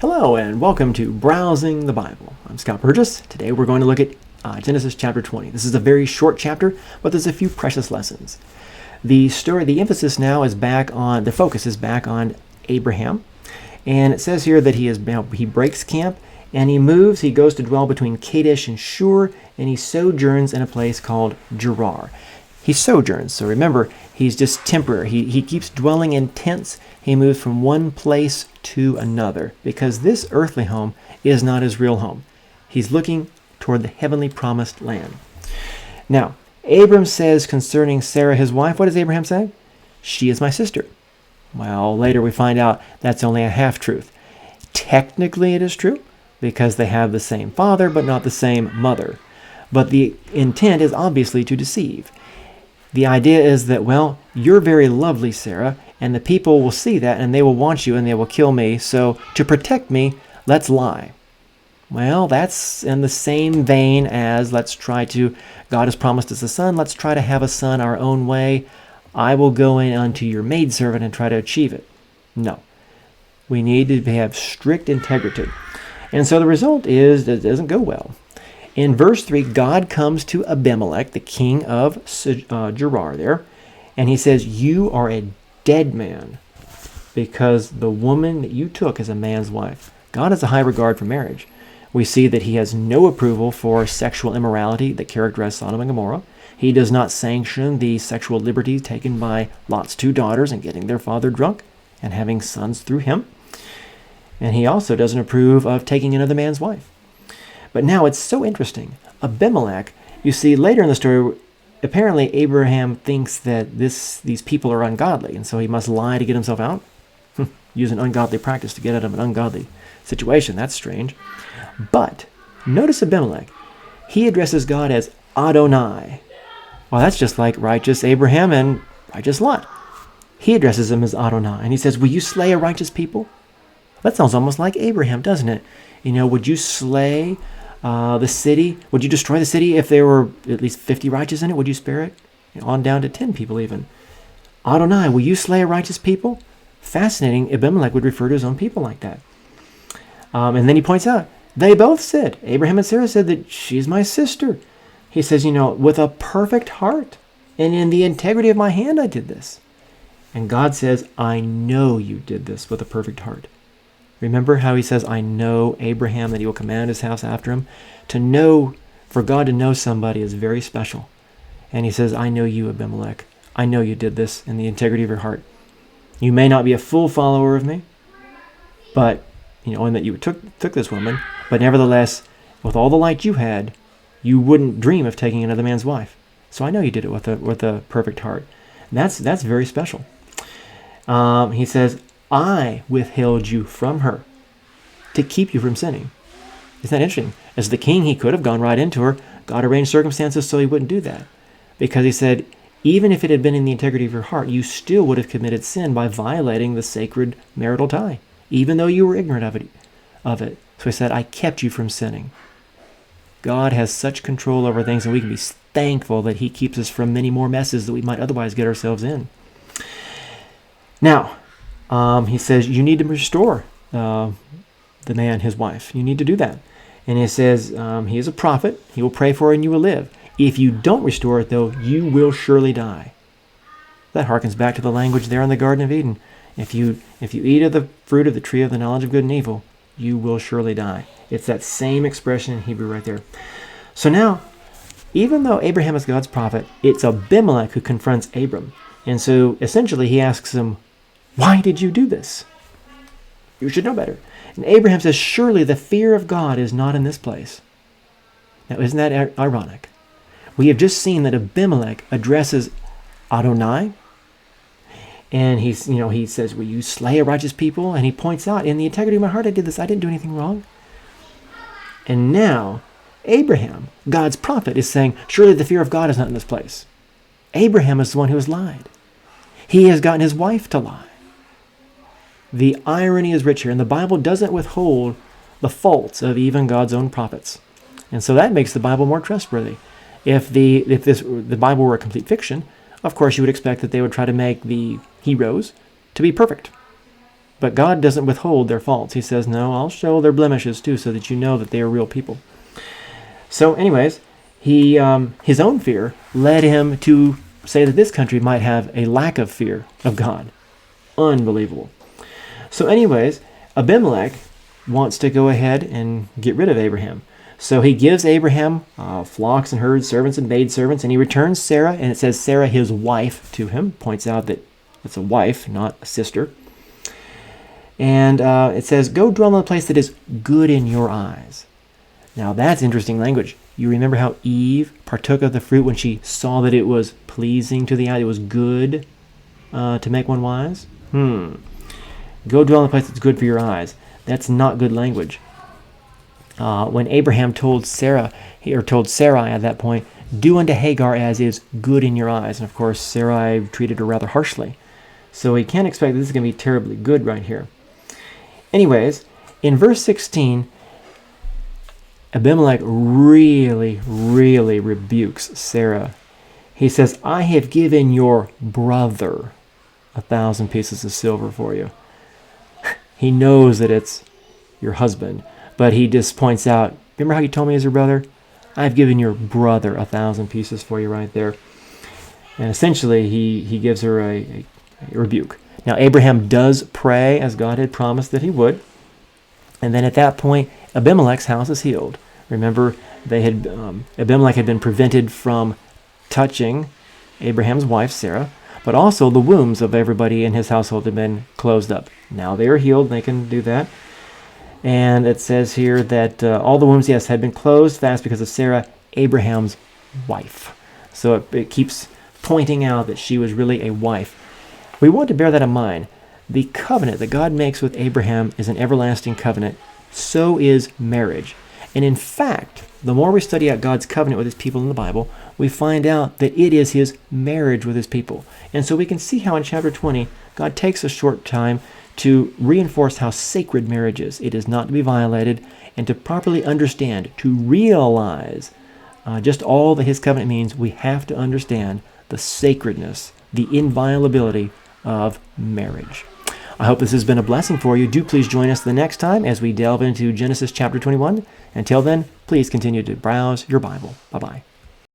Hello and welcome to Browsing the Bible. I'm Scott Burgess. Today we're going to look at Genesis chapter 20. This is a very short chapter, but there's a few precious lessons. The emphasis now is back on, the focus is back on Abraham. And it says here that he breaks camp and he goes to dwell between Kadesh and Shur, and he sojourns in a place called Gerar. He sojourns, so remember, he's just temporary. He keeps dwelling in tents. He moves from one place to another because this earthly home is not his real home. He's looking toward the heavenly promised land. Now, Abram says concerning Sarah, his wife, what does Abraham say? She is my sister. Well, later we find out that's only a half-truth. Technically it is true because they have the same father but not the same mother. But the intent is obviously to deceive. The idea is that, well, you're very lovely, Sarah, and the people will see that and they will want you and they will kill me. So to protect me, let's lie. Well, that's in the same vein as God has promised us a son. Let's try to have a son our own way. I will go in unto your maidservant and try to achieve it. No. We need to have strict integrity. And so the result is that it doesn't go well. In verse 3, God comes to Abimelech, the king of Gerar there, and he says, you are a dead man because the woman that you took is a man's wife. God has a high regard for marriage. We see that he has no approval for sexual immorality that characterized Sodom and Gomorrah. He does not sanction the sexual liberty taken by Lot's two daughters and getting their father drunk and having sons through him. And he also doesn't approve of taking another man's wife. But now it's so interesting. Abimelech, you see later in the story, apparently Abraham thinks that these people are ungodly, and so he must lie to get himself out. Use an ungodly practice to get out of an ungodly situation. That's strange. But notice Abimelech. He addresses God as Adonai. Well, that's just like righteous Abraham and righteous Lot. He addresses him as Adonai, and he says, will you slay a righteous people? That sounds almost like Abraham, doesn't it? Would you slay the city? Would you destroy the city if there were at least 50 righteous in it? Would you spare it? On down to 10 people even. Adonai, will you slay a righteous people? Fascinating. Abimelech would refer to his own people like that. And then he points out, they both said, Abraham and Sarah said that she's my sister. He says, with a perfect heart and in the integrity of my hand I did this. And God says, I know you did this with a perfect heart. Remember how he says, I know Abraham, that he will command his house after him? For God to know somebody is very special. And he says, I know you, Abimelech. I know you did this in the integrity of your heart. You may not be a full follower of me, but, and that you took this woman, but nevertheless, with all the light you had, you wouldn't dream of taking another man's wife. So I know you did it with a perfect heart. And that's very special. He says, I withheld you from her to keep you from sinning. Isn't that interesting? As the king, he could have gone right into her. God arranged circumstances so he wouldn't do that. Because he said, even if it had been in the integrity of your heart, you still would have committed sin by violating the sacred marital tie, even though you were ignorant of it. So he said, I kept you from sinning. God has such control over things, and we can be thankful that he keeps us from many more messes that we might otherwise get ourselves in. Now, he says, you need to restore the man, his wife. You need to do that. And he says, he is a prophet. He will pray for her and you will live. If you don't restore it, though, you will surely die. That harkens back to the language there in the Garden of Eden. If you eat of the fruit of the tree of the knowledge of good and evil, you will surely die. It's that same expression in Hebrew right there. So now, even though Abraham is God's prophet, it's Abimelech who confronts Abram. And so essentially he asks him, why did you do this? You should know better. And Abraham says, surely the fear of God is not in this place. Now, isn't that ironic? We have just seen that Abimelech addresses Adonai, and he says, will you slay a righteous people? And he points out, in the integrity of my heart I did this. I didn't do anything wrong. And now, Abraham, God's prophet, is saying, surely the fear of God is not in this place. Abraham is the one who has lied. He has gotten his wife to lie. The irony is rich here, and the Bible doesn't withhold the faults of even God's own prophets. And so that makes the Bible more trustworthy. If the Bible were a complete fiction, of course you would expect that they would try to make the heroes to be perfect. But God doesn't withhold their faults. He says, no, I'll show their blemishes too, so that you know that they are real people. So anyways, his own fear led him to say that this country might have a lack of fear of God. Unbelievable. So anyways, Abimelech wants to go ahead and get rid of Abraham. So he gives Abraham flocks and herds, servants and maidservants, and he returns Sarah, and it says Sarah, his wife, to him. Points out that it's a wife, not a sister. And it says, go dwell in a place that is good in your eyes. Now that's interesting language. You remember how Eve partook of the fruit when she saw that it was pleasing to the eye, it was good to make one wise? Go dwell in a place that's good for your eyes. That's not good language. When Abraham told Sarai at that point, do unto Hagar as is good in your eyes. And of course, Sarai treated her rather harshly. So we can't expect this is going to be terribly good right here. Anyways, in verse 16, Abimelech really, really rebukes Sarah. He says, I have given your brother 1,000 pieces of silver for you. He knows that it's your husband, but he just points out, remember how you told me as your brother? I've given your brother 1,000 pieces for you right there. And essentially, he gives her a rebuke. Now, Abraham does pray as God had promised that he would. And then at that point, Abimelech's house is healed. Remember, Abimelech had been prevented from touching Abraham's wife, Sarah, but also the wombs of everybody in his household had been closed up. Now they are healed, they can do that. And it says here that all the wombs, yes, had been closed fast because of Sarah, Abraham's wife. So it keeps pointing out that she was really a wife. We want to bear that in mind. The covenant that God makes with Abraham is an everlasting covenant. So is marriage. And in fact, the more we study out God's covenant with his people in the Bible, we find out that it is his marriage with his people. And so we can see how in chapter 20, God takes a short time to reinforce how sacred marriage is. It is not to be violated, and to properly understand, to realize just all that his covenant means, we have to understand the sacredness, the inviolability of marriage. I hope this has been a blessing for you. Do please join us the next time as we delve into Genesis chapter 21. Until then, please continue to browse your Bible. Bye-bye.